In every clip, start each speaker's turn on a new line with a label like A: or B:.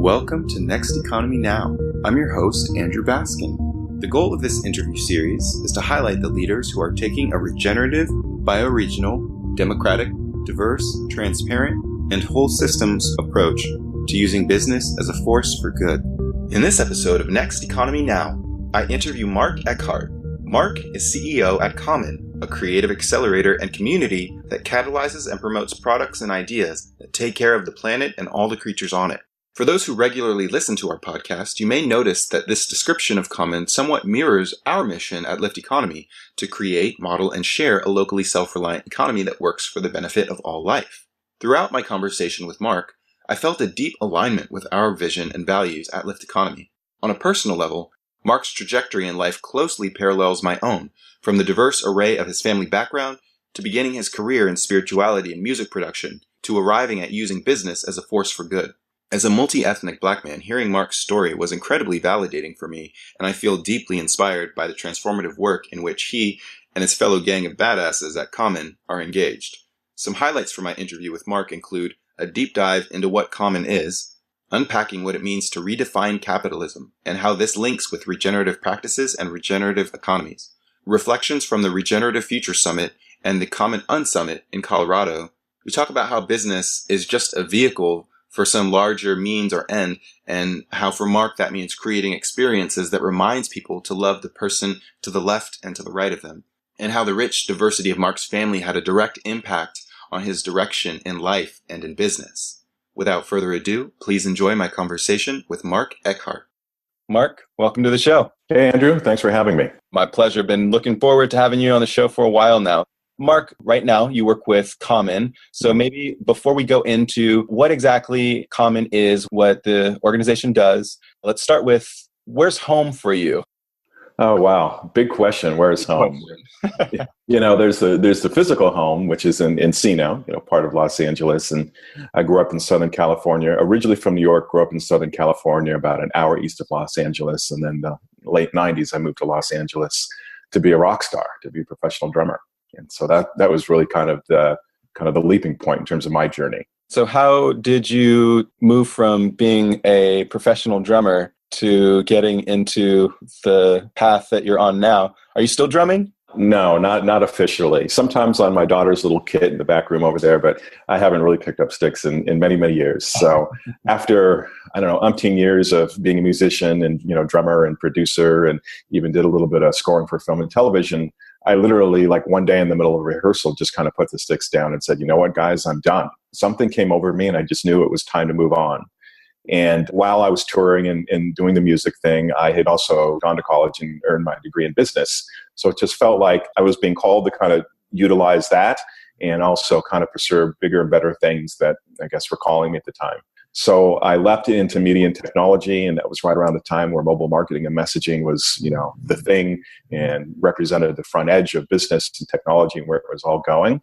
A: Welcome to Next Economy Now. I'm your host, Andrew Baskin. The goal of this interview series is to highlight the leaders who are taking a regenerative, bioregional, democratic, diverse, transparent, and whole systems approach to using business as a force for good. In this episode of Next Economy Now, I interview Mark Eckhardt. Mark is CEO at Common, a creative accelerator and community that catalyzes and promotes products and ideas that take care of the planet and all the creatures on it. For those who regularly listen to our podcast, you may notice that this description of Common somewhat mirrors our mission at Lift Economy to create, model, and share a locally self-reliant economy that works for the benefit of all life. Throughout my conversation with Mark, I felt a deep alignment with our vision and values at Lift Economy. On a personal level, Mark's trajectory in life closely parallels my own, from the diverse array of his family background to beginning his career in spirituality and music production to arriving at using business as a force for good. As a multi-ethnic black man, hearing Mark's story was incredibly validating for me, and I feel deeply inspired by the transformative work in which he and his fellow gang of badasses at Common are engaged. Some highlights from my interview with Mark include a deep dive into what Common is, unpacking what it means to redefine capitalism and how this links with regenerative practices and regenerative economies, reflections from the Regenerative Future Summit and the Common Unsummit in Colorado. We talk about how business is just a vehicle for some larger means or end, and how for Mark that means creating experiences that reminds people to love the person to the left and to the right of them, and how the rich diversity of Mark's family had a direct impact on his direction in life and in business. Without further ado, please enjoy my conversation with Mark Eckhardt. Mark, welcome to the show.
B: Hey, Andrew. Thanks for having me.
A: My pleasure. Been looking forward to having you on the show for a while now. Mark, right now you work with Common. So maybe before we go into what exactly Common is, what the organization does, let's start with where's home for you?
B: Oh, wow. Big question. Where's home? There's the physical home, which is in Encino, part of Los Angeles. And I grew up in Southern California, originally from New York, grew up in Southern California, about an hour east of Los Angeles. And then in the late 90s, I moved to Los Angeles to be a rock star, to be a professional drummer. And so that was really kind of the leaping point in terms of my journey.
A: So how did you move from being a professional drummer to getting into the path that you're on now? Are you still drumming?
B: No, not officially. Sometimes on my daughter's little kit in the back room over there, but I haven't really picked up sticks in many, many years. So after, umpteen years of being a musician and, drummer and producer, and even did a little bit of scoring for film and television, I literally, one day in the middle of rehearsal, just kind of put the sticks down and said, you know what, guys, I'm done. Something came over me and I just knew it was time to move on. And while I was touring and doing the music thing, I had also gone to college and earned my degree in business. So it just felt like I was being called to kind of utilize that and also kind of pursue bigger and better things that I guess were calling me at the time. So I leapt into media and technology, and that was right around the time where mobile marketing and messaging was, the thing, and represented the front edge of business and technology and where it was all going.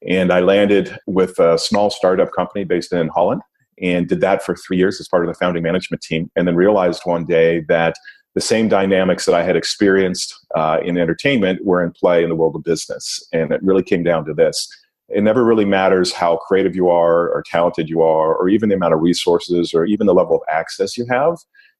B: And I landed with a small startup company based in Holland and did that for 3 years as part of the founding management team, and then realized one day that the same dynamics that I had experienced in entertainment were in play in the world of business. And it really came down to this. It never really matters how creative you are or talented you are, or even the amount of resources or even the level of access you have.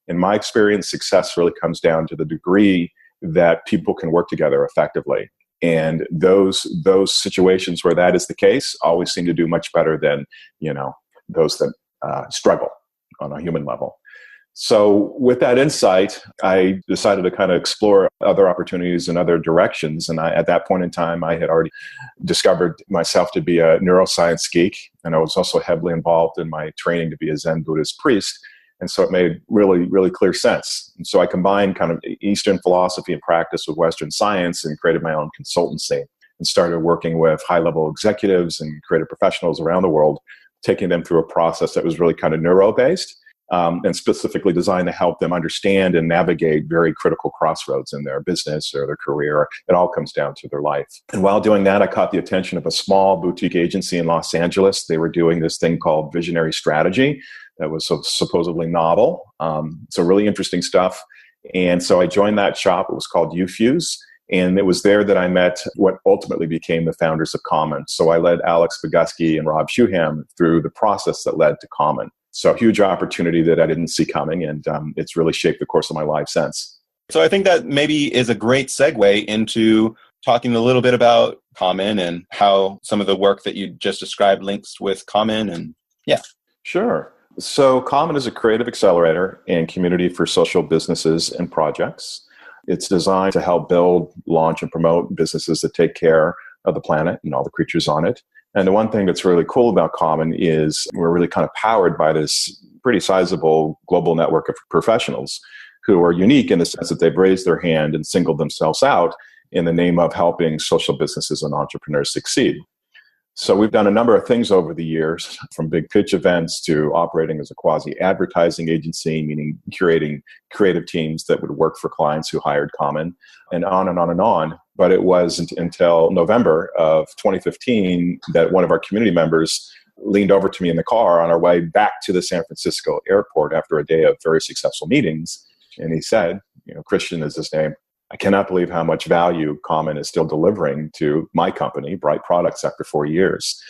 B: In my experience, success really comes down to the degree that people can work together effectively. And those situations where that is the case always seem to do much better than, those that struggle on a human level. So with that insight, I decided to kind of explore other opportunities in other directions. And at that point in time, I had already discovered myself to be a neuroscience geek. And I was also heavily involved in my training to be a Zen Buddhist priest. And so it made really, really clear sense. And so I combined kind of Eastern philosophy and practice with Western science and created my own consultancy and started working with high-level executives and creative professionals around the world, taking them through a process that was really kind of neuro-based. And specifically designed to help them understand and navigate very critical crossroads in their business or their career. It all comes down to their life. And while doing that, I caught the attention of a small boutique agency in Los Angeles. They were doing this thing called Visionary Strategy that was supposedly novel. So really interesting stuff. And so I joined that shop. It was called UFUSE. And it was there that I met what ultimately became the founders of Common. So I led Alex Bogusky and Schuham through the process that led to Common. So huge opportunity that I didn't see coming, and it's really shaped the course of my life since.
A: So I think that maybe is a great segue into talking a little bit about Common and how some of the work that you just described links with Common. And yeah.
B: Sure. So Common is a creative accelerator and community for social businesses and projects. It's designed to help build, launch, and promote businesses that take care of the planet and all the creatures on it. And the one thing that's really cool about Common is we're really kind of powered by this pretty sizable global network of professionals who are unique in the sense that they've raised their hand and singled themselves out in the name of helping social businesses and entrepreneurs succeed. So we've done a number of things over the years, from big pitch events to operating as a quasi-advertising agency, meaning curating creative teams that would work for clients who hired Common, and on and on and on. But it wasn't until November of 2015 that one of our community members leaned over to me in the car on our way back to the San Francisco airport after a day of very successful meetings. And he said, Christian is his name, I cannot believe how much value Common is still delivering to my company, Bright Products, after 4 years.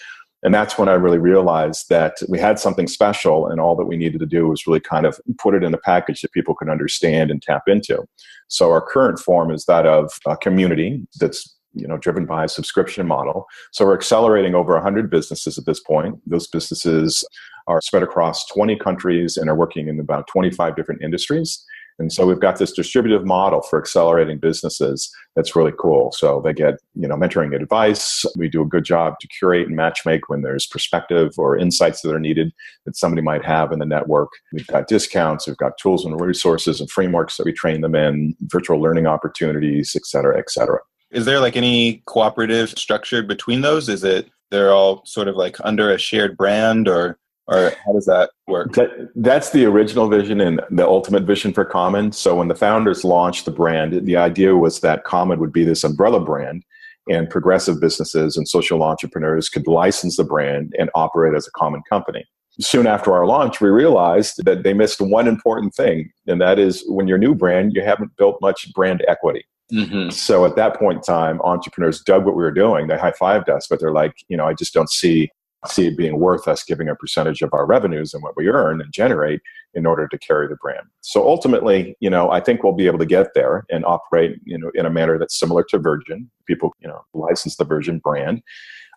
B: And that's when I really realized that we had something special, and all that we needed to do was really kind of put it in a package that people could understand and tap into. So our current form is that of a community that's driven by a subscription model. So we're accelerating over 100 businesses at this point. Those businesses are spread across 20 countries and are working in about 25 different industries. And so we've got this distributive model for accelerating businesses that's really cool. So they get, mentoring advice. We do a good job to curate and matchmake when there's perspective or insights that are needed that somebody might have in the network. We've got discounts, we've got tools and resources and frameworks that we train them in, virtual learning opportunities, et cetera, et cetera.
A: Is there like any cooperative structure between those? Is it they're all sort of like under a shared brand, or how does that work?
B: That's the original vision and the ultimate vision for Common. So when the founders launched the brand, the idea was that Common would be this umbrella brand, and progressive businesses and social entrepreneurs could license the brand and operate as a common company. Soon after our launch, we realized that they missed one important thing, and that is when you're a new brand, you haven't built much brand equity. Mm-hmm. So at that point in time, entrepreneurs dug what we were doing. They high-fived us, but they're like, I just don't see it being worth us giving a percentage of our revenues and what we earn and generate in order to carry the brand. So ultimately, I think we'll be able to get there and operate, in a manner that's similar to Virgin. People, license the Virgin brand.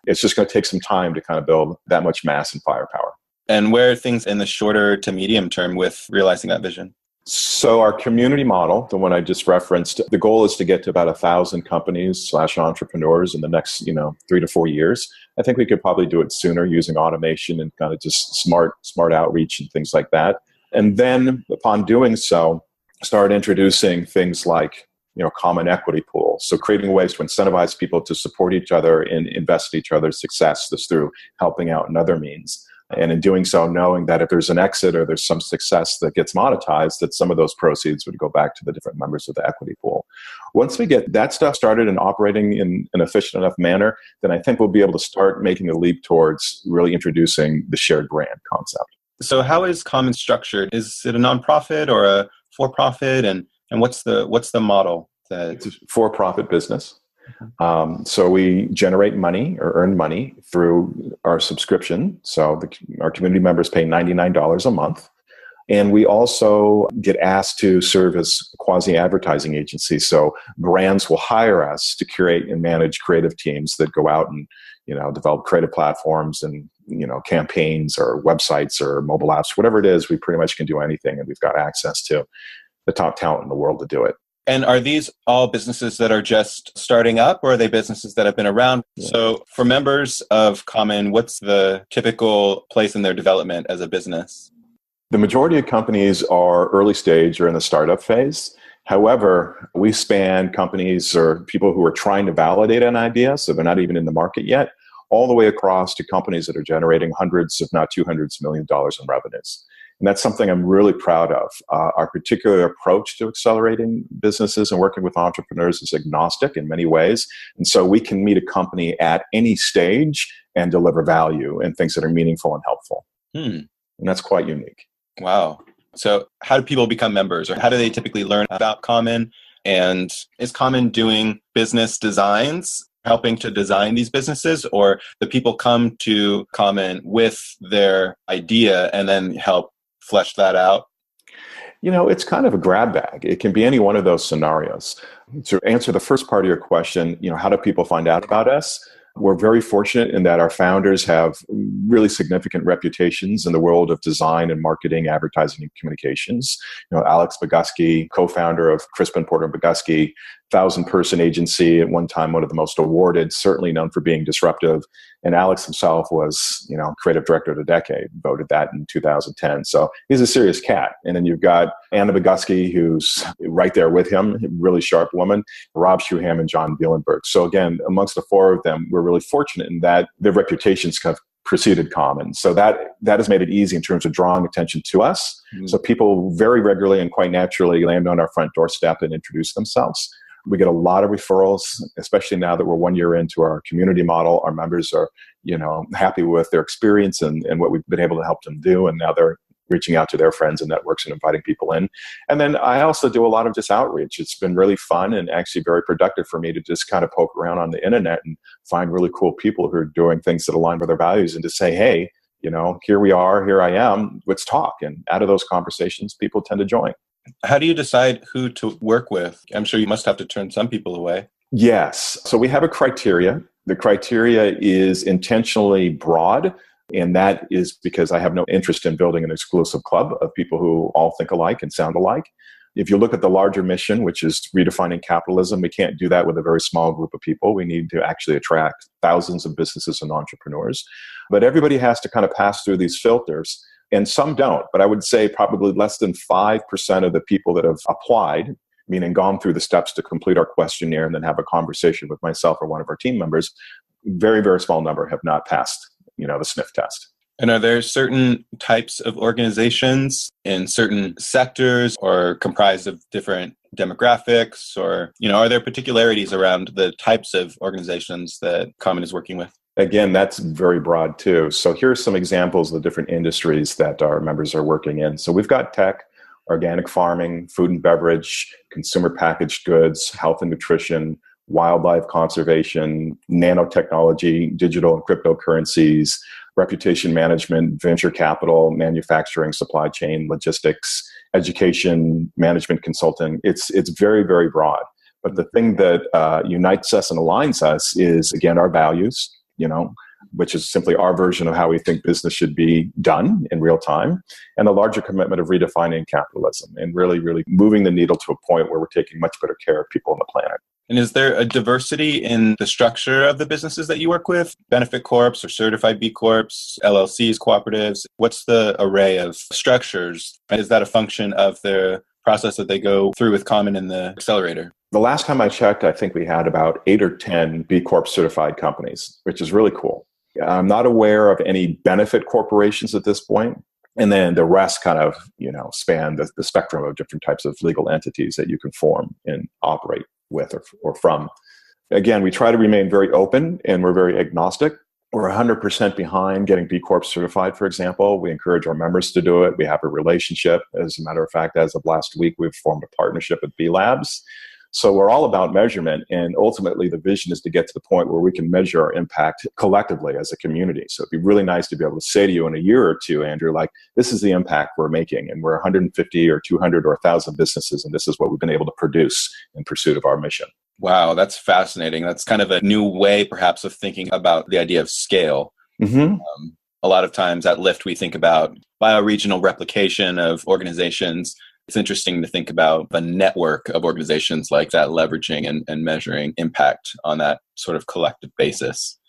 B: It's just going to take some time to kind of build that much mass and firepower.
A: And where are things in the shorter to medium term with realizing that vision?
B: So our community model, the one I just referenced, the goal is to get to about 1,000 companies/entrepreneurs in the next, 3 to 4 years. I think we could probably do it sooner using automation and kind of just smart outreach and things like that. And then upon doing so, start introducing things like, common equity pool. So creating ways to incentivize people to support each other and invest in each other's success. This through helping out in other means. And in doing so, knowing that if there's an exit or there's some success that gets monetized, that some of those proceeds would go back to the different members of the equity pool. Once we get that stuff started and operating in an efficient enough manner, then I think we'll be able to start making a leap towards really introducing the shared brand concept.
A: So how is Common structured? Is it a nonprofit or a for-profit? And what's the model?
B: It's a for-profit business. So we generate money or earn money through our subscription. So our community members pay $99 a month. And we also get asked to serve as a quasi-advertising agency. So brands will hire us to curate and manage creative teams that go out and, develop creative platforms and, campaigns or websites or mobile apps, whatever it is. We pretty much can do anything. And we've got access to the top talent in the world to do it.
A: And are these all businesses that are just starting up, or are they businesses that have been around? Yeah. So for members of Common, what's the typical place in their development as a business?
B: The majority of companies are early stage or in the startup phase. However, we span companies or people who are trying to validate an idea, so they're not even in the market yet, all the way across to companies that are generating hundreds, if not $200 million in revenues. And that's something I'm really proud of. Our particular approach to accelerating businesses and working with entrepreneurs is agnostic in many ways. And so we can meet a company at any stage and deliver value and things that are meaningful and helpful. And that's quite unique.
A: Wow. So how do people become members, or how do they typically learn about Common? And is Common doing business designs helping to design these businesses, or the people come to Common with their idea and then help flesh that out?
B: It's kind of a grab bag. It can be any one of those scenarios. To answer the first part of your question, how do people find out about us? We're very fortunate in that our founders have really significant reputations in the world of design and marketing, advertising, and communications. Alex Bogusky, co-founder of Crispin Porter and Bogusky, 1,000-person agency, at one time one of the most awarded, certainly known for being disruptive. And Alex himself was, creative director of the decade, voted that in 2010. So he's a serious cat. And then you've got Anna Bogusky, who's right there with him, a really sharp woman, Rob Schuham and John Bielenberg. So again, amongst the four of them, we're really fortunate in that their reputations have preceded Common. So that has made it easy in terms of drawing attention to us. Mm-hmm. So people very regularly and quite naturally land on our front doorstep and introduce themselves. We get a lot of referrals, especially now that we're 1 year into our community model. Our members are, happy with their experience and what we've been able to help them do. And now they're reaching out to their friends and networks and inviting people in. And then I also do a lot of just outreach. It's been really fun and actually very productive for me to just kind of poke around on the internet and find really cool people who are doing things that align with their values and to say, hey, here we are, here I am, let's talk. And out of those conversations, people tend to join.
A: How do you decide who to work with? I'm sure you must have to turn some people away.
B: Yes. So we have a criteria. The criteria is intentionally broad, and that is because I have no interest in building an exclusive club of people who all think alike and sound alike. If you look at the larger mission, which is redefining capitalism, we can't do that with a very small group of people. We need to actually attract thousands of businesses and entrepreneurs. But everybody has to kind of pass through these filters. And some don't, but I would say probably less than 5% of the people that have applied, meaning gone through the steps to complete our questionnaire and then have a conversation with myself or one of our team members, very, very small number have not passed, the sniff test.
A: And are there certain types of organizations in certain sectors or comprised of different demographics, or, are there particularities around the types of organizations that Common is working with?
B: Again, that's very broad too. So here are some examples of the different industries that our members are working in. So we've got tech, organic farming, food and beverage, consumer packaged goods, health and nutrition, wildlife conservation, nanotechnology, digital and cryptocurrencies, reputation management, venture capital, manufacturing, supply chain, logistics, education, management consulting. It's very, very broad. But the thing that unites us and aligns us is, again, our values, which is simply our version of how we think business should be done in real time, and the larger commitment of redefining capitalism and really, really moving the needle to a point where we're taking much better care of people on the planet.
A: And is there a diversity in the structure of the businesses that you work with? Benefit corps or certified B corps, LLCs, cooperatives? What's the array of structures? Is that a function of the process that they go through with Common in the accelerator?
B: The last time I checked, I think we had about 8 or 10 B Corp certified companies, which is really cool. I'm not aware of any benefit corporations at this point. And then the rest kind of, span the spectrum of different types of legal entities that you can form and operate with or from. Again, we try to remain very open and we're very agnostic. We're 100% behind getting B Corp certified, for example. We encourage our members to do it. We have a relationship. As a matter of fact, as of last week, we've formed a partnership with B Labs. So we're all about measurement, and ultimately the vision is to get to the point where we can measure our impact collectively as a community. So it'd be really nice to be able to say to you in a year or two, Andrew, like, this is the impact we're making, and we're 150 or 200 or 1,000 businesses, and this is what we've been able to produce in pursuit of our mission.
A: Wow, that's fascinating. That's kind of a new way, perhaps, of thinking about the idea of scale.
B: Mm-hmm.
A: A lot of times at Lyft, we think about bioregional replication of organizations. It's interesting to think about a network of organizations like that leveraging and measuring impact on that sort of collective basis.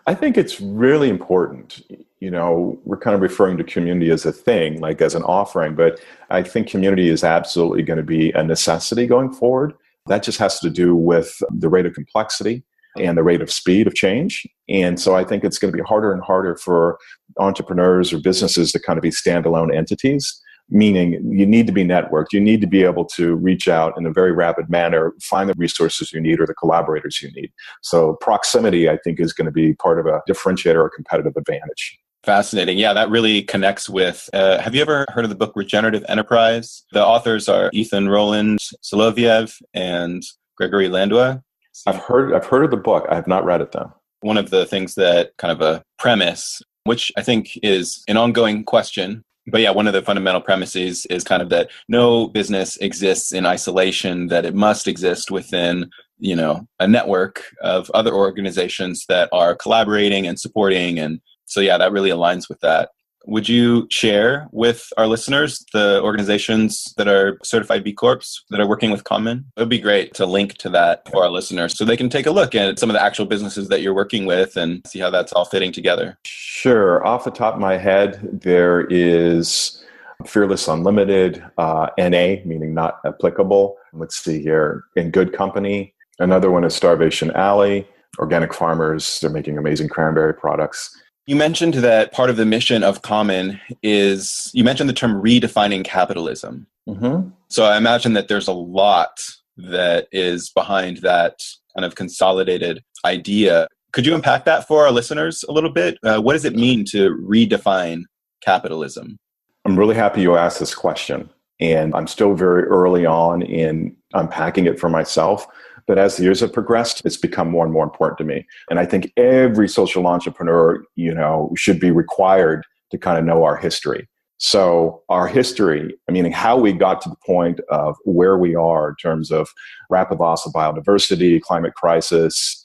B: I think it's really important. We're kind of referring to community as a thing, like as an offering, but I think community is absolutely going to be a necessity going forward. That just has to do with the rate of complexity and the rate of speed of change. And so I think it's going to be harder and harder for entrepreneurs or businesses to kind of be standalone entities. Meaning you need to be networked. You need to be able to reach out in a very rapid manner, find the resources you need or the collaborators you need. So proximity, I think, is going to be part of a differentiator or competitive advantage.
A: Fascinating. Yeah, that really connects with, have you ever heard of the book Regenerative Enterprise? The authors are Ethan Roland Soloviev and Gregory Landua.
B: I've heard of the book. I have not read it though.
A: One of the things that kind of a premise, which I think is an ongoing question. But yeah, one of the fundamental premises is kind of that no business exists in isolation, that it must exist within, a network of other organizations that are collaborating and supporting. And so, yeah, that really aligns with that. Would you share with our listeners the organizations that are certified B Corps that are working with Common? It would be great to link to that for our listeners so they can take a look at some of the actual businesses that you're working with and see how that's all fitting together.
B: Sure. Off the top of my head, there is Fearless Unlimited, NA, meaning not applicable. Let's see here. In Good Company. Another one is Starvation Alley. Organic Farmers, they're making amazing cranberry products.
A: You mentioned that part of the mission of Common is, you mentioned the term redefining capitalism.
B: Mm-hmm.
A: So I imagine that there's a lot that is behind that kind of consolidated idea. Could you unpack that for our listeners a little bit? What does it mean to redefine capitalism?
B: I'm really happy you asked this question. And I'm still very early on in unpacking it for myself. But as the years have progressed, it's become more and more important to me. And I think every social entrepreneur, should be required to kind of know our history. So our history, meaning how we got to the point of where we are in terms of rapid loss of biodiversity, climate crisis,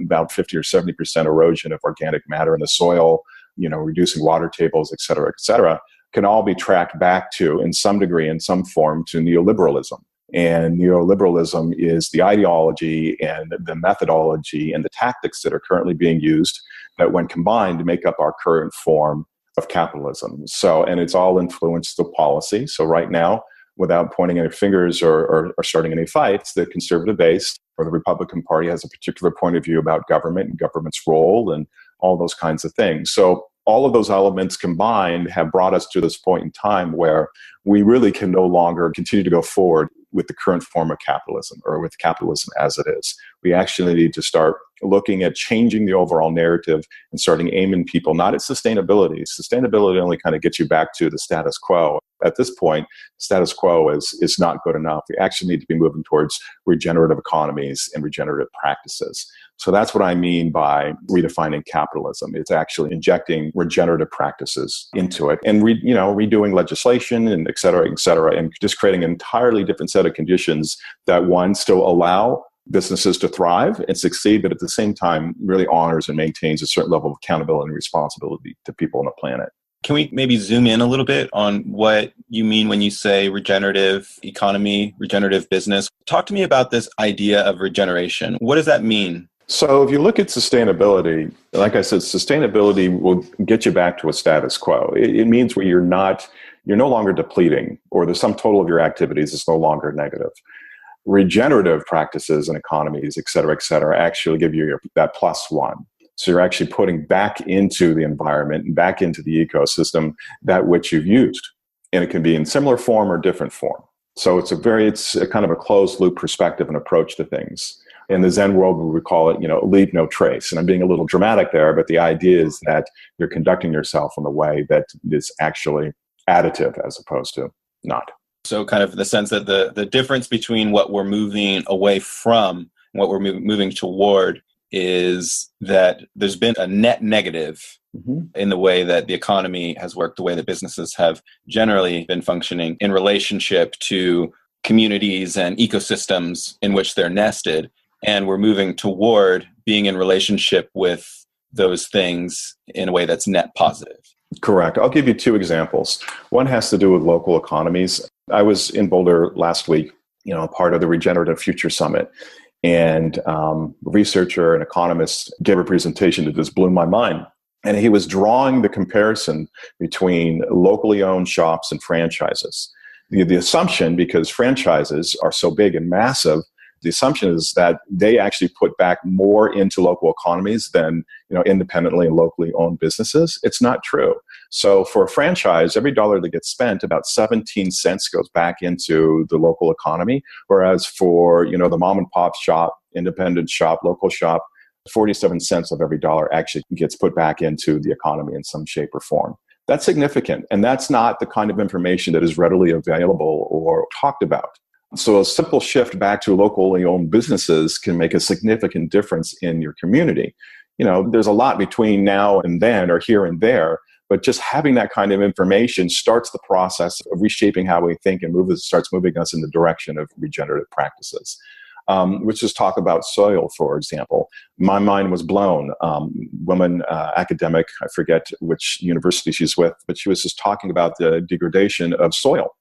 B: about 50 or 70% erosion of organic matter in the soil, reducing water tables, et cetera, can all be tracked back to, in some degree, in some form, to neoliberalism. And neoliberalism is the ideology and the methodology and the tactics that are currently being used that, when combined, make up our current form of capitalism. So, and it's all influenced the policy. So right now, without pointing any fingers or starting any fights, the conservative base or the Republican Party has a particular point of view about government and government's role and all those kinds of things. So all of those elements combined have brought us to this point in time where we really can no longer continue to go forward with the current form of capitalism, or with capitalism as it is. We actually need to start looking at changing the overall narrative and starting aiming people not at sustainability. Sustainability only kind of gets you back to the status quo. At this point, status quo is not good enough. We actually need to be moving towards regenerative economies and regenerative practices. So that's what I mean by redefining capitalism. It's actually injecting regenerative practices into it and redoing legislation and et cetera, and just creating an entirely different set of conditions that, one, still allow businesses to thrive and succeed, but at the same time really honors and maintains a certain level of accountability and responsibility to people on the planet.
A: Can we maybe zoom in a little bit on what you mean when you say regenerative economy, regenerative business? Talk to me about this idea of regeneration. What does that mean?
B: So if you look at sustainability, like I said, sustainability will get you back to a status quo. It means where you're no longer depleting, or the sum total of your activities is no longer negative. Regenerative practices and economies, et cetera, actually give you that plus one. So you're actually putting back into the environment and back into the ecosystem that which you've used. And it can be in similar form or different form. So it's a kind of a closed loop perspective and approach to things. In the Zen world, we would call it, leave no trace. And I'm being a little dramatic there, but the idea is that you're conducting yourself in a way that is actually additive as opposed to not.
A: So kind of the sense that the difference between what we're moving away from and what we're moving toward is that there's been a net negative in the way that the economy has worked, the way that businesses have generally been functioning in relationship to communities and ecosystems in which they're nested. And we're moving toward being in relationship with those things in a way that's net positive.
B: Correct. I'll give you two examples. One has to do with local economies. I was in Boulder last week, part of the Regenerative Future Summit. And a researcher and economist gave a presentation that just blew my mind. And he was drawing the comparison between locally owned shops and franchises. The assumption, because franchises are so big and massive, the assumption is that they actually put back more into local economies than independently and locally owned businesses. It's not true. So for a franchise, every dollar that gets spent, about 17 cents goes back into the local economy. Whereas for the mom and pop shop, independent shop, local shop, 47 cents of every dollar actually gets put back into the economy in some shape or form. That's significant. And that's not the kind of information that is readily available or talked about. So a simple shift back to locally owned businesses can make a significant difference in your community. There's a lot between now and then or here and there, but just having that kind of information starts the process of reshaping how we think and starts moving us in the direction of regenerative practices. Let's just talk about soil, for example. My mind was blown. Woman academic, I forget which university she's with, but she was just talking about the degradation of soil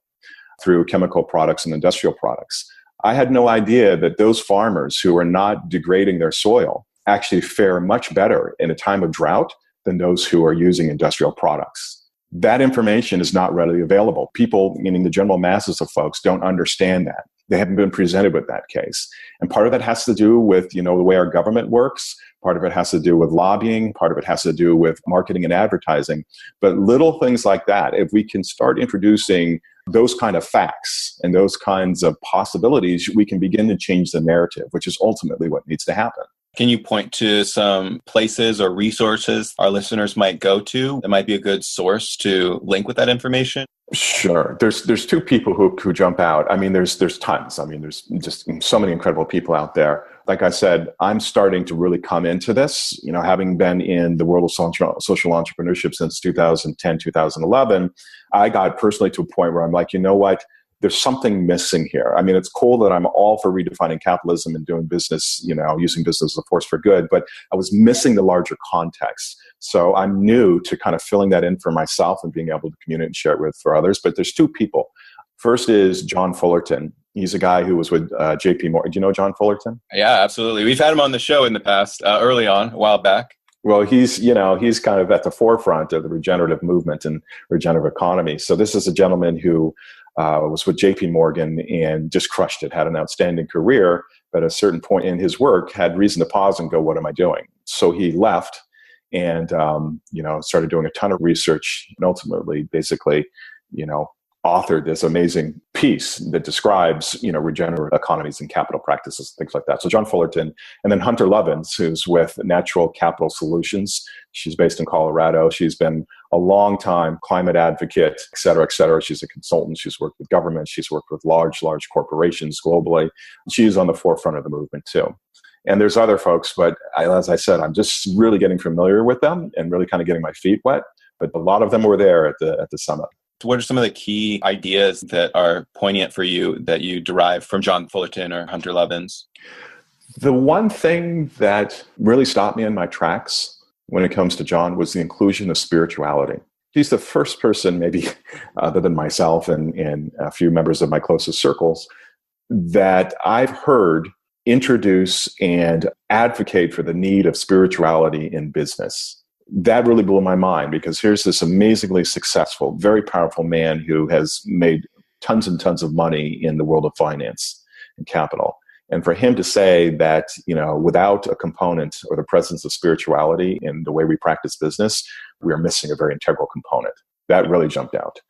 B: through chemical products and industrial products. I had no idea that those farmers who are not degrading their soil actually fare much better in a time of drought than those who are using industrial products. That information is not readily available. People, meaning the general masses of folks, don't understand that. They haven't been presented with that case. And part of that has to do with, the way our government works. Part of it has to do with lobbying. Part of it has to do with marketing and advertising. But little things like that, if we can start introducing those kind of facts and those kinds of possibilities, we can begin to change the narrative, which is ultimately what needs to happen.
A: Can you point to some places or resources our listeners might go to that might be a good source to link with that information?
B: Sure. There's two people who jump out. I mean, there's tons. I mean, there's just so many incredible people out there. Like I said, I'm starting to really come into this, having been in the world of social entrepreneurship since 2010, 2011, I got personally to a point where I'm like, you know what? There's something missing here. I mean, it's cool that I'm all for redefining capitalism and doing business, using business as a force for good, but I was missing the larger context. So I'm new to kind of filling that in for myself and being able to communicate and share it for others. But there's two people. First is John Fullerton. He's a guy who was with JP Morgan. Do you know John Fullerton?
A: Yeah, absolutely. We've had him on the show in the past, early on, a while back.
B: Well, he's kind of at the forefront of the regenerative movement and regenerative economy. So this is a gentleman who was with JP Morgan and just crushed it, had an outstanding career, but at a certain point in his work had reason to pause and go, what am I doing? So he left and, started doing a ton of research and ultimately basically, authored this amazing piece that describes, regenerative economies and capital practices, things like that. So John Fullerton, and then Hunter Lovins, who's with Natural Capital Solutions. She's based in Colorado. She's been a long time climate advocate, et cetera, et cetera. She's a consultant. She's worked with government. She's worked with large corporations globally. She's on the forefront of the movement too. And there's other folks, but as I said, I'm just really getting familiar with them and really kind of getting my feet wet. But a lot of them were there at the summit.
A: What are some of the key ideas that are poignant for you that you derive from John Fullerton or Hunter Lovins?
B: The one thing that really stopped me in my tracks when it comes to John was the inclusion of spirituality. He's the first person, maybe other than myself and a few members of my closest circles, that I've heard introduce and advocate for the need of spirituality in business. That really blew my mind because here's this amazingly successful, very powerful man who has made tons and tons of money in the world of finance and capital. And for him to say that, without a component or the presence of spirituality in the way we practice business, we are missing a very integral component. That really jumped out.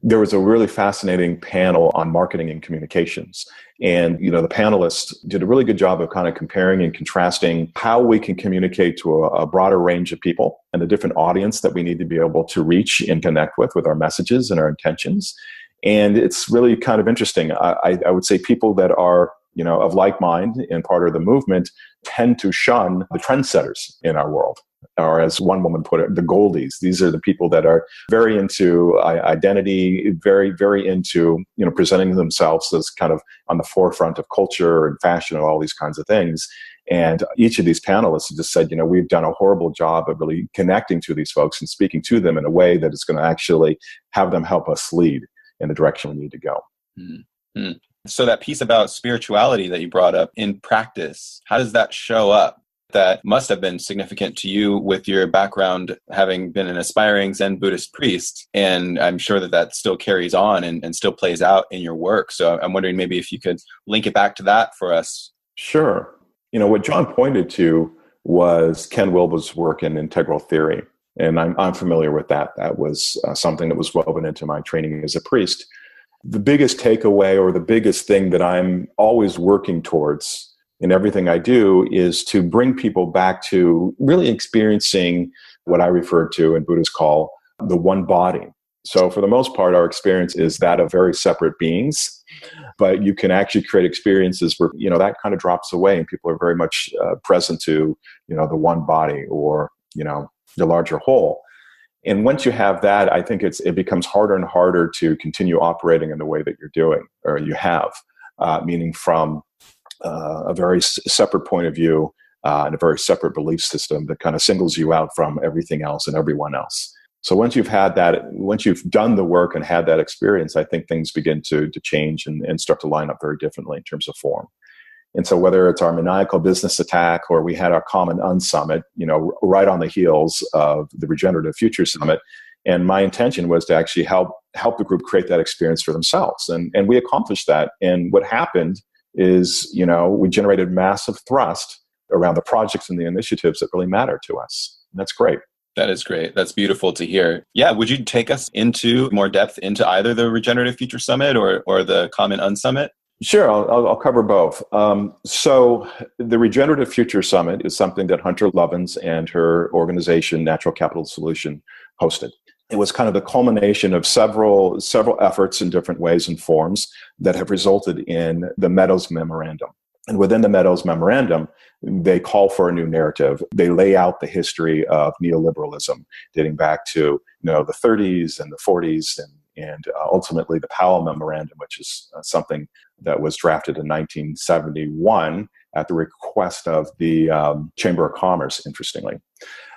B: There was a really fascinating panel on marketing and communications. And, the panelists did a really good job of kind of comparing and contrasting how we can communicate to a broader range of people and the different audience that we need to be able to reach and connect with our messages and our intentions. And it's really kind of interesting. I would say people that are, of like mind and part of the movement tend to shun the trendsetters in our world. Or as one woman put it, the goldies. These are the people that are very into identity, very, very into, presenting themselves as kind of on the forefront of culture and fashion and all these kinds of things. And each of these panelists just said, we've done a horrible job of really connecting to these folks and speaking to them in a way that is going to actually have them help us lead in the direction we need to go.
A: Mm-hmm. So that piece about spirituality that you brought up in practice, how does that show up? That must have been significant to you with your background, having been an aspiring Zen Buddhist priest. And I'm sure that still carries on and still plays out in your work. So I'm wondering maybe if you could link it back to that for us.
B: Sure. What John pointed to was Ken Wilber's work in integral theory. And I'm familiar with that. That was something that was woven into my training as a priest. The biggest takeaway or the biggest thing that I'm always working towards in everything I do is to bring people back to really experiencing what I refer to and Buddhists call the one body. So for the most part, our experience is that of very separate beings. but you can actually create experiences where, that kind of drops away and people are very much present to, the one body or, the larger whole. And once you have that, I think it becomes harder and harder to continue operating in the way that you're doing or you have, meaning from a very separate point of view and a very separate belief system that kind of singles you out from everything else and everyone else. So once you've had that, once you've done the work and had that experience, I think things begin to change and start to line up very differently in terms of form. And so whether it's our maniacal business attack or we had our Common Unsummit, right on the heels of the Regenerative Future Summit, and my intention was to actually help the group create that experience for themselves. And we accomplished that. And what happened is, we generated massive thrust around the projects and the initiatives that really matter to us. And that's great.
A: That is great. That's beautiful to hear. Yeah. Would you take us into more depth into either the Regenerative Future Summit or the Common Unsummit?
B: Sure, I'll cover both. So the Regenerative Future Summit is something that Hunter Lovins and her organization, Natural Capital Solution, hosted. It was kind of the culmination of several efforts in different ways and forms that have resulted in the Meadows Memorandum. And within the Meadows Memorandum, they call for a new narrative. They lay out the history of neoliberalism dating back to the 30s and the 40s and ultimately the Powell Memorandum, which is something that was drafted in 1971 at the request of the Chamber of Commerce, interestingly.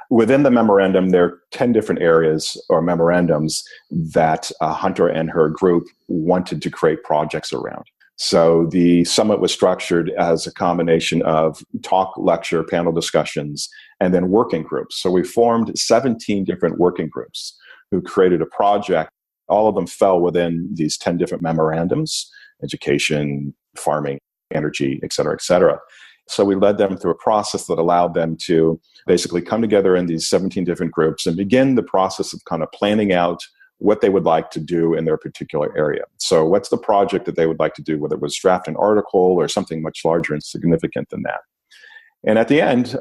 B: Within the memorandum, there are 10 different areas or memorandums that Hunter and her group wanted to create projects around. So the summit was structured as a combination of talk, lecture, panel discussions, and then working groups. So we formed 17 different working groups who created a project. All of them fell within these 10 different memorandums: education, farming, energy, et cetera, et cetera. So we led them through a process that allowed them to basically come together in these 17 different groups and begin the process of kind of planning out what they would like to do in their particular area. So what's the project that they would like to do, whether it was draft an article or something much larger and significant than that. And at the end,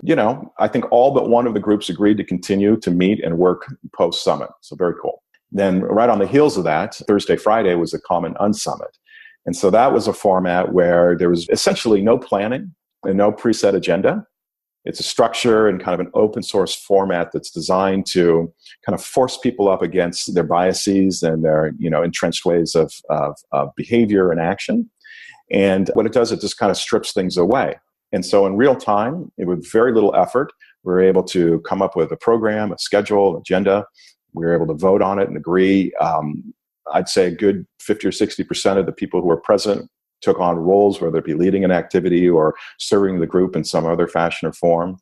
B: I think all but one of the groups agreed to continue to meet and work post-summit. So very cool. Then right on the heels of that, Thursday, Friday was a Common Unsummit. And so that was a format where there was essentially no planning and no preset agenda. It's a structure and kind of an open source format that's designed to kind of force people up against their biases and their, entrenched ways of behavior and action. And what it does, it just kind of strips things away. And so in real time, with very little effort, we were able to come up with a program, a schedule, agenda. We were able to vote on it and agree. I'd say a good 50 or 60% of the people who were present took on roles, whether it be leading an activity or serving the group in some other fashion or form.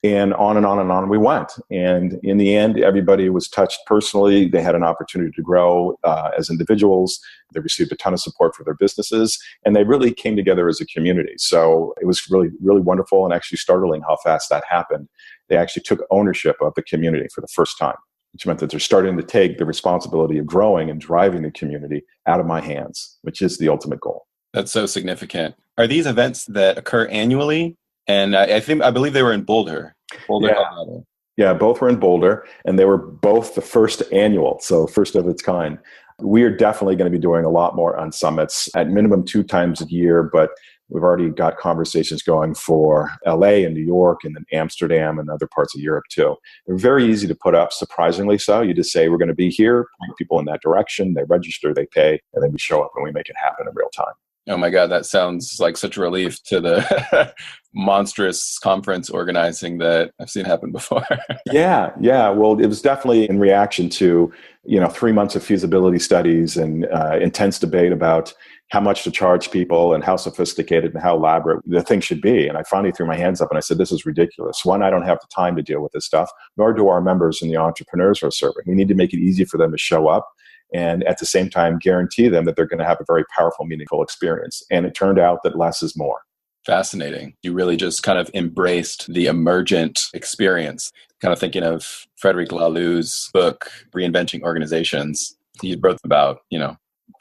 B: And on and on and on we went. And in the end, everybody was touched personally. They had an opportunity to grow as individuals. They received a ton of support for their businesses. And they really came together as a community. So it was really, really wonderful and actually startling how fast that happened. They actually took ownership of the community for the first time, which meant that they're starting to take the responsibility of growing and driving the community out of my hands, which is the ultimate goal.
A: That's so significant. Are these events that occur annually? And I believe they were in Boulder, Colorado.
B: Yeah, both were in Boulder, and they were both the first annual, so first of its kind. We are definitely going to be doing a lot more on summits, at minimum 2 times a year, but we've already got conversations going for LA and New York and then Amsterdam and other parts of Europe too. They're very easy to put up, surprisingly so. You just say, we're going to be here, point people in that direction, they register, they pay, and then we show up and we make it happen in real time.
A: Oh my God, that sounds like such a relief to the monstrous conference organizing that I've seen happen before.
B: Yeah. Well, it was definitely in reaction to, 3 months of feasibility studies and intense debate about how much to charge people and how sophisticated and how elaborate the thing should be. And I finally threw my hands up and I said, this is ridiculous. One, I don't have the time to deal with this stuff, nor do our members and the entrepreneurs who are serving. We need to make it easy for them to show up, and at the same time guarantee them that they're going to have a very powerful, meaningful experience. And it turned out that less is more.
A: Fascinating. You really just kind of embraced the emergent experience. Kind of thinking of Frederic Laloux's book, Reinventing Organizations. He wrote about,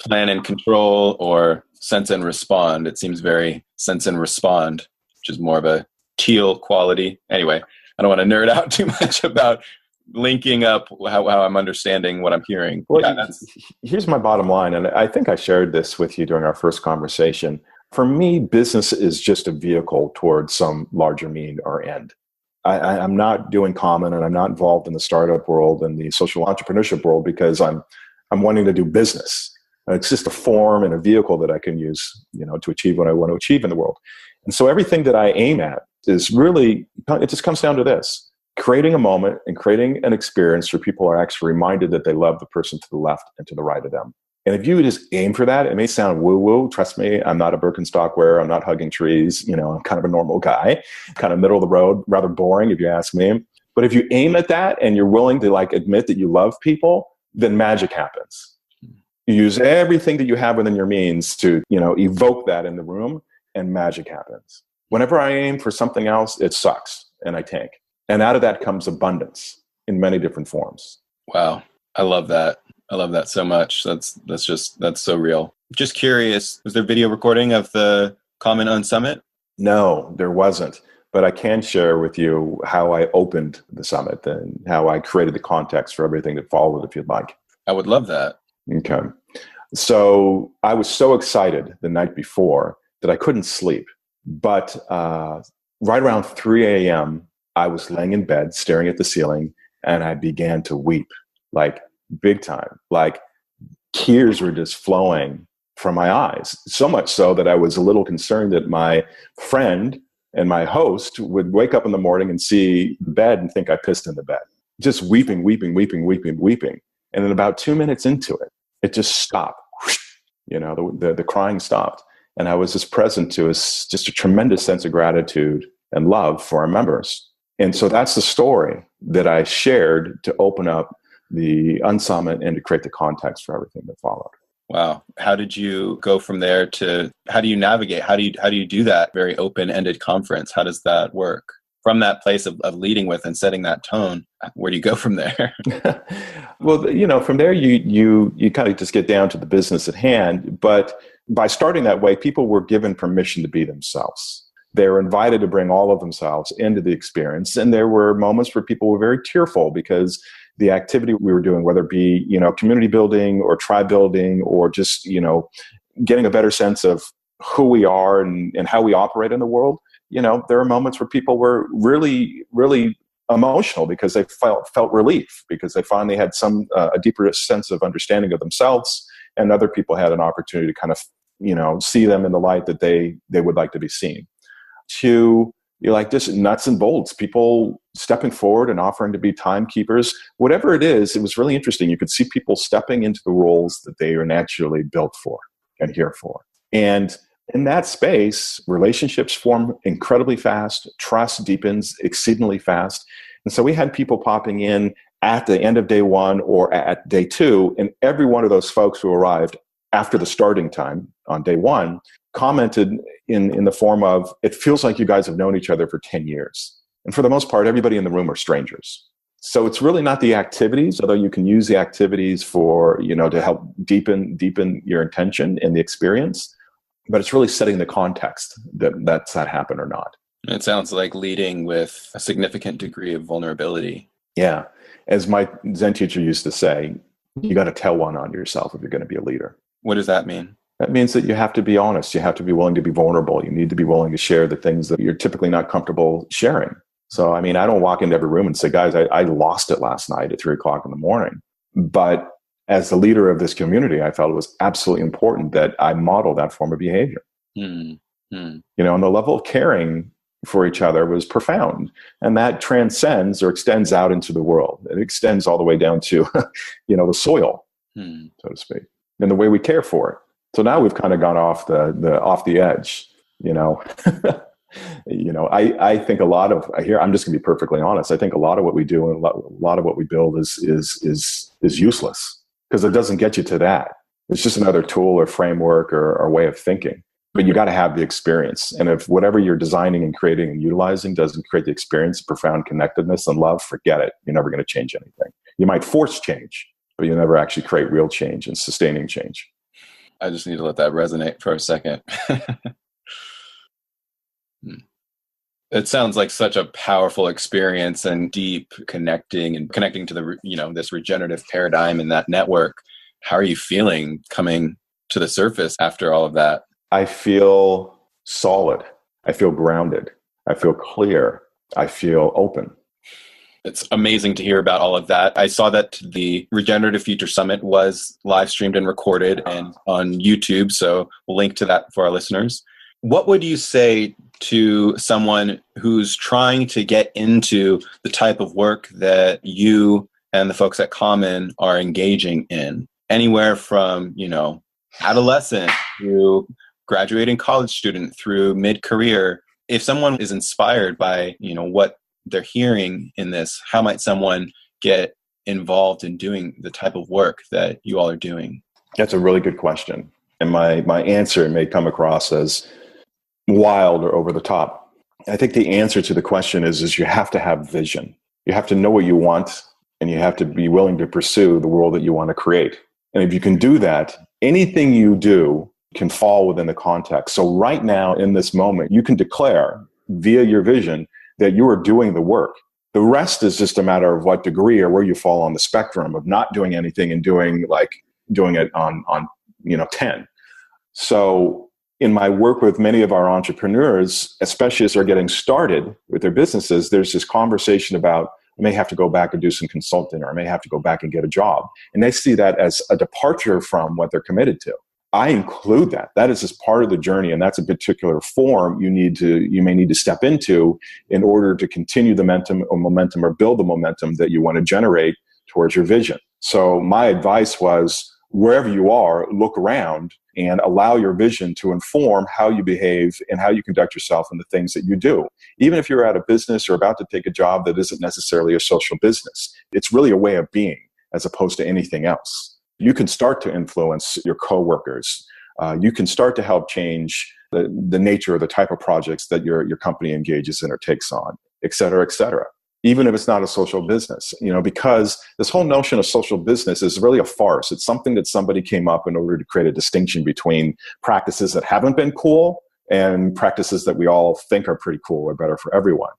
A: plan and control or sense and respond. It seems very sense and respond, which is more of a teal quality. Anyway, I don't want to nerd out too much about linking up how I'm understanding what I'm hearing.
B: Well,
A: Yeah,
B: here's my bottom line, and I think I shared this with you during our first conversation. For me, business is just a vehicle towards some larger mean or end. I'm not doing common, and I'm not involved in the startup world and the social entrepreneurship world because I'm wanting to do business. It's just a form and a vehicle that I can use, to achieve what I want to achieve in the world. And so everything that I aim at is really, it just comes down to this: creating a moment and creating an experience where people are actually reminded that they love the person to the left and to the right of them. And if you just aim for that, it may sound woo-woo. Trust me, I'm not a Birkenstock wearer. I'm not hugging trees. I'm kind of a normal guy, kind of middle of the road, rather boring if you ask me. But if you aim at that and you're willing to admit that you love people, then magic happens. You use everything that you have within your means to, evoke that in the room, and magic happens. Whenever I aim for something else, it sucks and I tank. And out of that comes abundance in many different forms.
A: Wow. I love that. I love that so much. That's so real. Just curious, was there video recording of the Common Own Summit?
B: No, there wasn't. But I can share with you how I opened the summit and how I created the context for everything that followed, if you'd like.
A: I would love that.
B: Okay. So I was so excited the night before that I couldn't sleep. But right around 3 a.m., I was laying in bed, staring at the ceiling, and I began to weep, big time. Tears were just flowing from my eyes. So much so that I was a little concerned that my friend and my host would wake up in the morning and see the bed and think I pissed in the bed. Just weeping. And then about 2 minutes into it, it just stopped. The crying stopped. And I was just present to just a tremendous sense of gratitude and love for our members. And so that's the story that I shared to open up the Unsummit and to create the context for everything that followed.
A: Wow. How did you go from there to, how do you navigate? How do you do that very open-ended conference? How does that work? From that place of leading with and setting that tone, where do you go from there?
B: Well, from there, you kind of just get down to the business at hand. But by starting that way, people were given permission to be themselves. They were invited to bring all of themselves into the experience. And there were moments where people were very tearful because the activity we were doing, whether it be, community building or tribe building or just, getting a better sense of who we are and how we operate in the world, there are moments where people were really, really emotional because they felt relief, because they finally had a deeper sense of understanding of themselves, and other people had an opportunity to kind of, see them in the light that they would like to be seen. To just nuts and bolts, people stepping forward and offering to be timekeepers, whatever it is, it was really interesting. You could see people stepping into the roles that they are naturally built for and here for. And in that space, relationships form incredibly fast, trust deepens exceedingly fast. And so we had people popping in at the end of day one or at day two, and every one of those folks who arrived after the starting time on day one commented in the form of, it feels like you guys have known each other for 10 years. And for the most part, everybody in the room are strangers. So it's really not the activities, although you can use the activities for, to help deepen your intention in the experience, but it's really setting the context that happened or not.
A: It sounds like leading with a significant degree of vulnerability.
B: Yeah. As my Zen teacher used to say, you got to tell one on yourself if you're going to be a leader.
A: What does that mean?
B: That means that you have to be honest. You have to be willing to be vulnerable. You need to be willing to share the things that you're typically not comfortable sharing. So, I don't walk into every room and say, guys, I lost it last night at 3:00 in the morning. But as the leader of this community, I felt it was absolutely important that I model that form of behavior.
A: Mm-hmm.
B: And the level of caring for each other was profound. And that transcends or extends out into the world. It extends all the way down to, the soil, so to speak, and the way we care for it. So now we've kind of gone off the edge, I think a lot of I'm just gonna be perfectly honest. I think a lot of what we do and a lot of what we build is useless because it doesn't get you to that. It's just another tool or framework or way of thinking. But you got to have the experience. And if whatever you're designing and creating and utilizing doesn't create the experience, profound connectedness and love, forget it. You're never going to change anything. You might force change, but you never actually create real change and sustaining change.
A: I just need to let that resonate for a second.
C: It sounds like such a powerful experience and deep connecting to the, this regenerative paradigm in that network. How are you feeling coming to the surface after all of that?
B: I feel solid. I feel grounded. I feel clear. I feel open.
C: It's amazing to hear about all of that. I saw that the Regenerative Future Summit was live streamed and recorded and on YouTube, so we'll link to that for our listeners. What would you say to someone who's trying to get into the type of work that you and the folks at Common are engaging in? Anywhere from, adolescent through graduating college student through mid-career. If someone is inspired by, what they're hearing in this, how might someone get involved in doing the type of work that you all are doing?
B: That's a really good question. And my answer may come across as wild or over the top. I think the answer to the question is you have to have vision. You have to know what you want, and you have to be willing to pursue the world that you want to create. And if you can do that, anything you do can fall within the context. So right now, in this moment, you can declare via your vision that you are doing the work. The rest is just a matter of what degree or where you fall on the spectrum of not doing anything and doing it on 10. So in my work with many of our entrepreneurs, especially as they're getting started with their businesses, there's this conversation about, I may have to go back and do some consulting, or I may have to go back and get a job. And they see that as a departure from what they're committed to. I include that. That is just part of the journey, and that's a particular form you may need to step into in order to continue the momentum or build the momentum that you want to generate towards your vision. So my advice was, wherever you are, look around and allow your vision to inform how you behave and how you conduct yourself in the things that you do. Even if you're at a business or about to take a job that isn't necessarily a social business, it's really a way of being as opposed to anything else. You can start to influence your coworkers. You can start to help change the nature of the type of projects that your company engages in or takes on, et cetera, even if it's not a social business, because this whole notion of social business is really a farce. It's something that somebody came up in order to create a distinction between practices that haven't been cool and practices that we all think are pretty cool or better for everyone.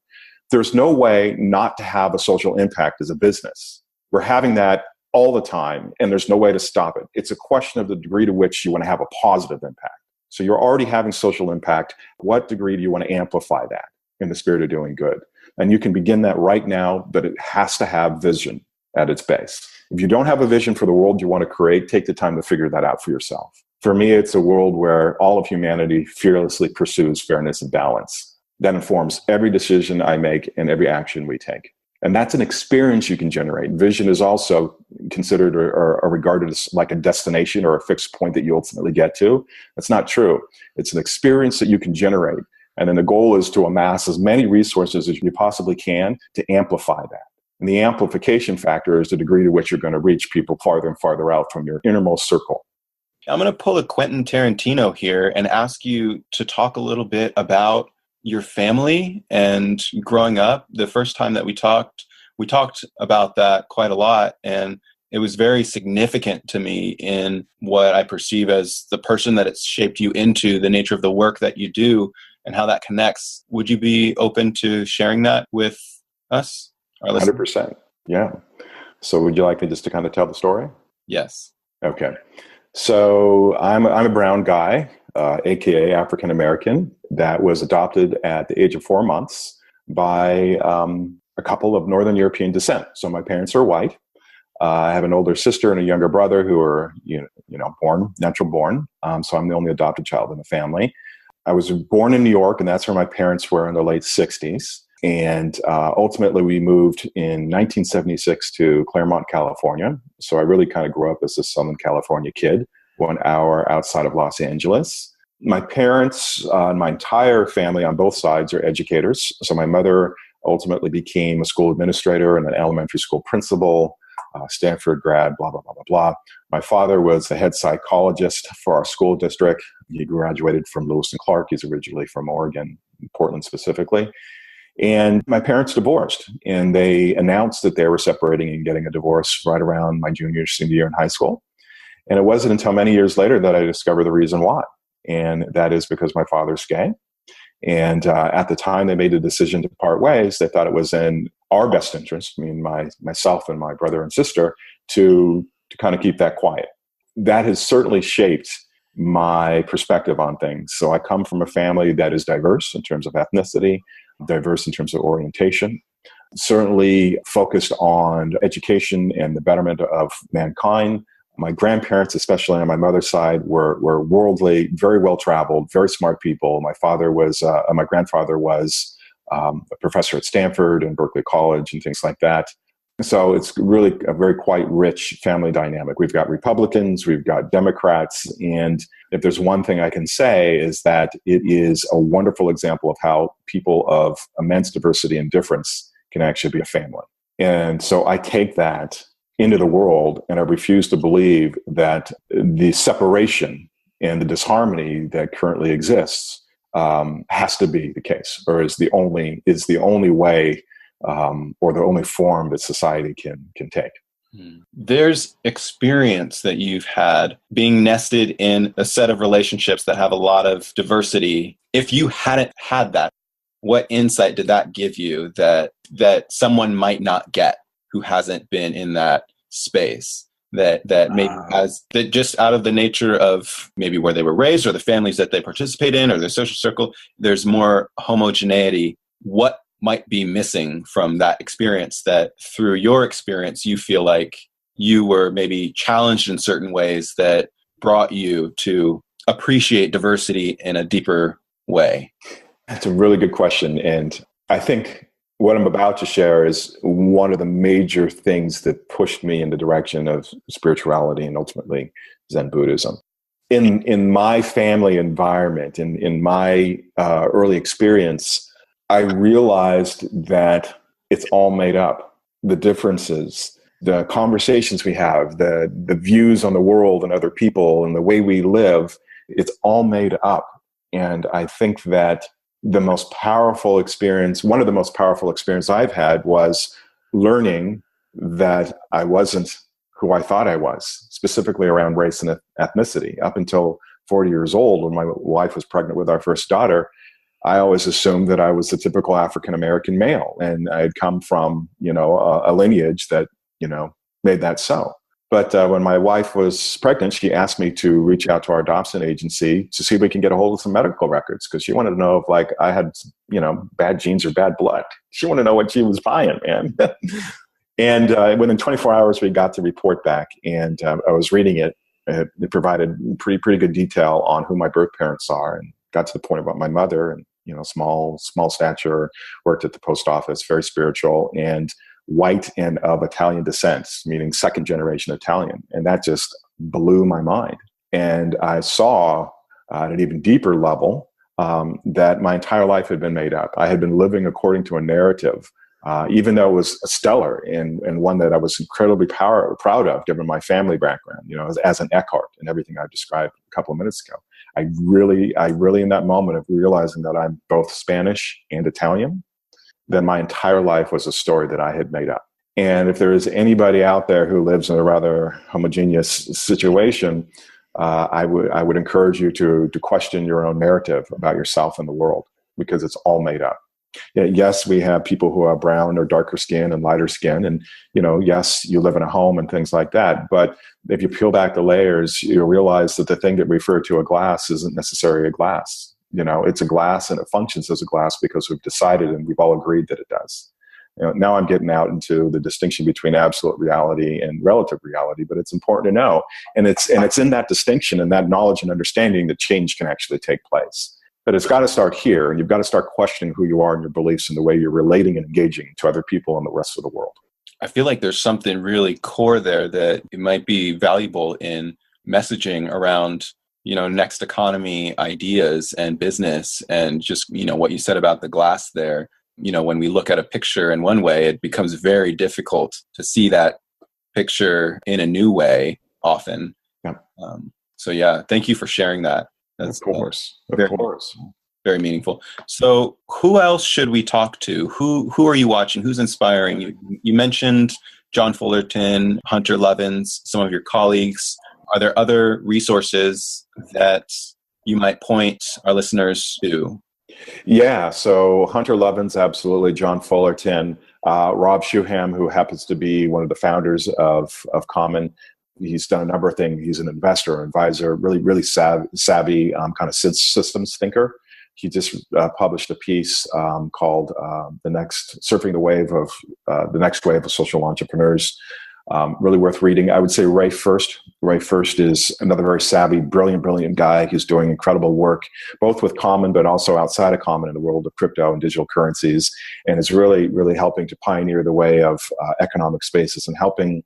B: There's no way not to have a social impact as a business. We're having that all the time, and there's no way to stop it. It's a question of the degree to which you want to have a positive impact. So you're already having social impact. What degree do you want to amplify that in the spirit of doing good? And you can begin that right now, but it has to have vision at its base. If you don't have a vision for the world you want to create, take the time to figure that out for yourself. For me, it's a world where all of humanity fearlessly pursues fairness and balance. That informs every decision I make and every action we take. And that's an experience you can generate. Vision is also considered or regarded as like a destination or a fixed point that you ultimately get to. That's not true. It's an experience that you can generate. And then the goal is to amass as many resources as you possibly can to amplify that. And the amplification factor is the degree to which you're going to reach people farther and farther out from your innermost circle.
C: I'm going to pull a Quentin Tarantino here and ask you to talk a little bit about your family and growing up. The first time that we talked about that quite a lot, and it was very significant to me in what I perceive as the person that it's shaped you into, the nature of the work that you do, and how that connects. Would you be open to sharing that with us?
B: 100%. Yeah. So would you like me just to kind of tell the story?
C: Yes.
B: Okay. So I'm a brown guy, AKA African American, that was adopted at the age of 4 months by a couple of Northern European descent. So my parents are white. I have an older sister and a younger brother who are, natural born. So I'm the only adopted child in the family. I was born in New York, and that's where my parents were in their late 60s. And ultimately, we moved in 1976 to Claremont, California. So I really kind of grew up as a Southern California kid, 1 hour outside of Los Angeles. My parents and my entire family on both sides are educators. So my mother ultimately became a school administrator and an elementary school principal, Stanford grad, blah, blah, blah, blah, blah. My father was the head psychologist for our school district. He graduated from Lewis and Clark. He's originally from Oregon, Portland specifically. And my parents divorced, and they announced that they were separating and getting a divorce right around my senior year in high school. And it wasn't until many years later that I discovered the reason why. And that is because my father's gay. And at the time they made the decision to part ways, they thought it was in our best interest, I mean, myself and my brother and sister, to kind of keep that quiet. That has certainly shaped my perspective on things. So I come from a family that is diverse in terms of ethnicity, diverse in terms of orientation, certainly focused on education and the betterment of mankind. My grandparents, especially on my mother's side, were worldly, very well-traveled, very smart people. My grandfather was a professor at Stanford and Berkeley College and things like that. So it's really a very quite rich family dynamic. We've got Republicans, we've got Democrats, and if there's one thing I can say is that it is a wonderful example of how people of immense diversity and difference can actually be a family. And so I take that into the world, and I refuse to believe that the separation and the disharmony that currently exists has to be the case, or is the only way or the only form that society can take.
C: There's experience that you've had being nested in a set of relationships that have a lot of diversity. If you hadn't had that, what insight did that give you that someone might not get who hasn't been in that space, that maybe has, that just out of the nature of maybe where they were raised or the families that they participate in or their social circle, there's more homogeneity? What might be missing from that experience that through your experience you feel like you were maybe challenged in certain ways that brought you to appreciate diversity in a deeper way?
B: That's a really good question. And I think what I'm about to share is one of the major things that pushed me in the direction of spirituality and ultimately Zen Buddhism. In my family environment, in my early experience, I realized that it's all made up. The differences, the conversations we have, the views on the world and other people and the way we live, it's all made up. And I think that one of the most powerful experiences I've had was learning that I wasn't who I thought I was, specifically around race and ethnicity. Up until 40 years old, when my wife was pregnant with our first daughter, I always assumed that I was the typical African-American male, and I had come from, a lineage that, made that so. But when my wife was pregnant, she asked me to reach out to our adoption agency to see if we can get a hold of some medical records, because she wanted to know if I had, bad genes or bad blood. She wanted to know what she was buying, man. And within 24 hours, we got the report back, and I was reading it. It provided pretty good detail on who my birth parents are, and got to the point about my mother, and small stature, worked at the post office, very spiritual, and white and of Italian descent, meaning second generation Italian. And that just blew my mind. And I saw at an even deeper level that my entire life had been made up. I had been living according to a narrative, even though it was stellar and one that I was incredibly proud of, given my family background, as an Eckhardt and everything I described a couple of minutes ago. I really in that moment of realizing that I'm both Spanish and Italian, then my entire life was a story that I had made up. And if there is anybody out there who lives in a rather homogeneous situation, I would encourage you to question your own narrative about yourself and the world, because it's all made up. Yes, we have people who are brown or darker skin and lighter skin, and yes, you live in a home and things like that. But if you peel back the layers, you realize that the thing that we refer to a glass isn't necessarily a glass. It's a glass, and it functions as a glass because we've decided and we've all agreed that it does. Now I'm getting out into the distinction between absolute reality and relative reality, but it's important to know. And it's in that distinction and that knowledge and understanding that change can actually take place. But it's got to start here, and you've got to start questioning who you are and your beliefs and the way you're relating and engaging to other people and the rest of the world.
C: I feel like there's something really core there that it might be valuable in messaging around next economy ideas and business, and just, what you said about the glass there. When we look at a picture in one way, it becomes very difficult to see that picture in a new way often.
B: Yeah.
C: So thank you for sharing that. That's
B: of course.
C: Very meaningful. So who else should we talk to? Who are you watching? Who's inspiring? You mentioned John Fullerton, Hunter Levins, some of your colleagues. Are there other resources that you might point our listeners to?
B: Yeah, so Hunter Levin's absolutely, John Fullerton, Rob Schuham, who happens to be one of the founders of Common. He's done a number of things. He's an investor, advisor, really savvy kind of systems thinker. He just published a piece called "The Next Surfing the Wave of the Next Wave of Social Entrepreneurs." Really worth reading. I would say Ray First. Ray First is another very savvy, brilliant guy. He's doing incredible work, both with Common, but also outside of Common in the world of crypto and digital currencies, and is really helping to pioneer the way of economic spaces and helping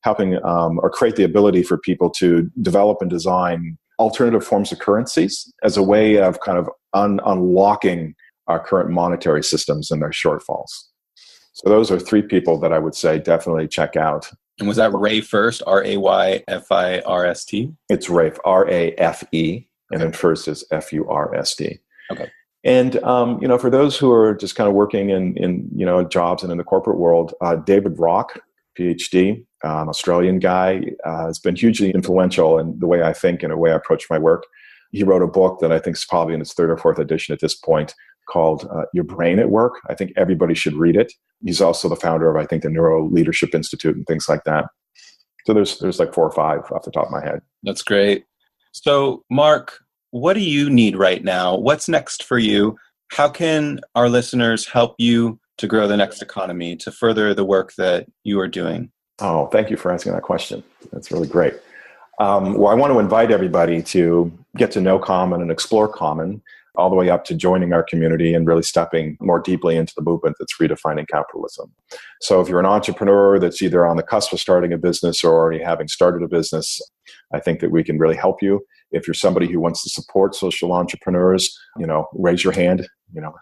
B: or create the ability for people to develop and design alternative forms of currencies as a way of kind of unlocking our current monetary systems and their shortfalls. So those are three people that I would say definitely check out.
C: And was that Ray First, Rayfirst? It's
B: Rafe, Rafe, and then First is Furst.
C: Okay.
B: And for those who are just kind of working in jobs and in the corporate world, David Rock, PhD, Australian guy, has been hugely influential in the way I think and the way I approach my work. He wrote a book that I think is probably in its third or fourth edition at this point, called Your Brain at Work. I think everybody should read it. He's also the founder of, I think, the Neuro Leadership Institute and things like that. So there's like 4 or 5 off the top of my head.
C: That's great. So Mark, what do you need right now? What's next for you? How can our listeners help you to grow the next economy, to further the work that you are doing?
B: Oh, thank you for asking that question. That's really great. Well, I want to invite everybody to get to know Common and explore Common, all the way up to joining our community and really stepping more deeply into the movement that's redefining capitalism. So if you're an entrepreneur that's either on the cusp of starting a business or already having started a business, I think that we can really help you. If you're somebody who wants to support social entrepreneurs, raise your hand,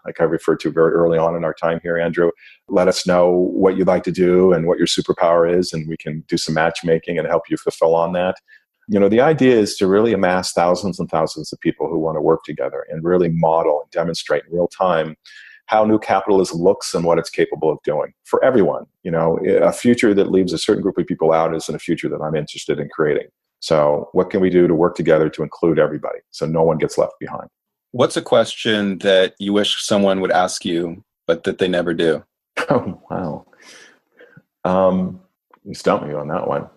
B: like I referred to very early on in our time here, Andrew. Let us know what you'd like to do and what your superpower is, and we can do some matchmaking and help you fulfill on that. The idea is to really amass thousands and thousands of people who want to work together and really model and demonstrate in real time how new capitalism looks and what it's capable of doing for everyone. A future that leaves a certain group of people out isn't a future that I'm interested in creating. So what can we do to work together to include everybody so no one gets left behind?
C: What's a question that you wish someone would ask you, but that they never do?
B: Oh, wow. You stumped me on that one.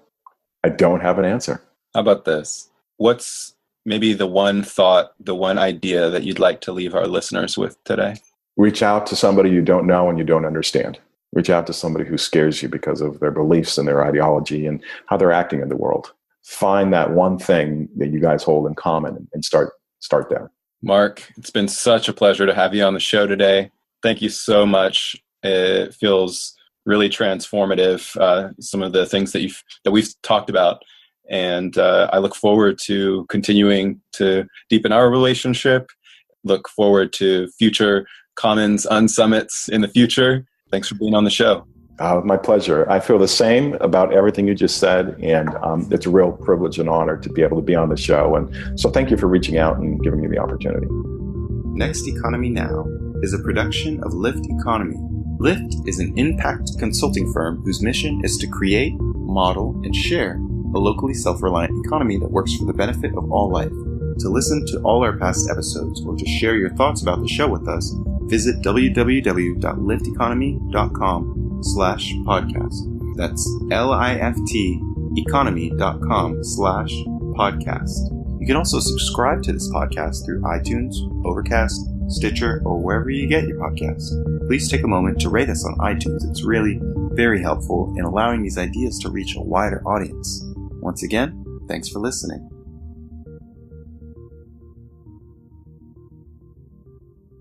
B: I don't have an answer.
C: How about this? What's maybe the one thought, the one idea that you'd like to leave our listeners with today?
B: Reach out to somebody you don't know and you don't understand. Reach out to somebody who scares you because of their beliefs and their ideology and how they're acting in the world. Find that one thing that you guys hold in common and start there.
C: Mark, it's been such a pleasure to have you on the show today. Thank you so much. It feels really transformative, some of the things that we've talked about. And I look forward to continuing to deepen our relationship. Look forward to future Commons Unsummits in the future. Thanks for being on the show.
B: My pleasure. I feel the same about everything you just said, and it's a real privilege and honor to be able to be on the show. And so thank you for reaching out and giving me the opportunity.
A: Next Economy Now is a production of Lift Economy. Lift is an impact consulting firm whose mission is to create, model, and share a locally self-reliant economy that works for the benefit of all life. To listen to all our past episodes or to share your thoughts about the show with us, visit www.lifteconomy.com/podcast. That's LIFT economy.com/podcast. You can also subscribe to this podcast through iTunes, Overcast, Stitcher, or wherever you get your podcasts. Please take a moment to rate us on iTunes. It's really very helpful in allowing these ideas to reach a wider audience. Once again, thanks for listening.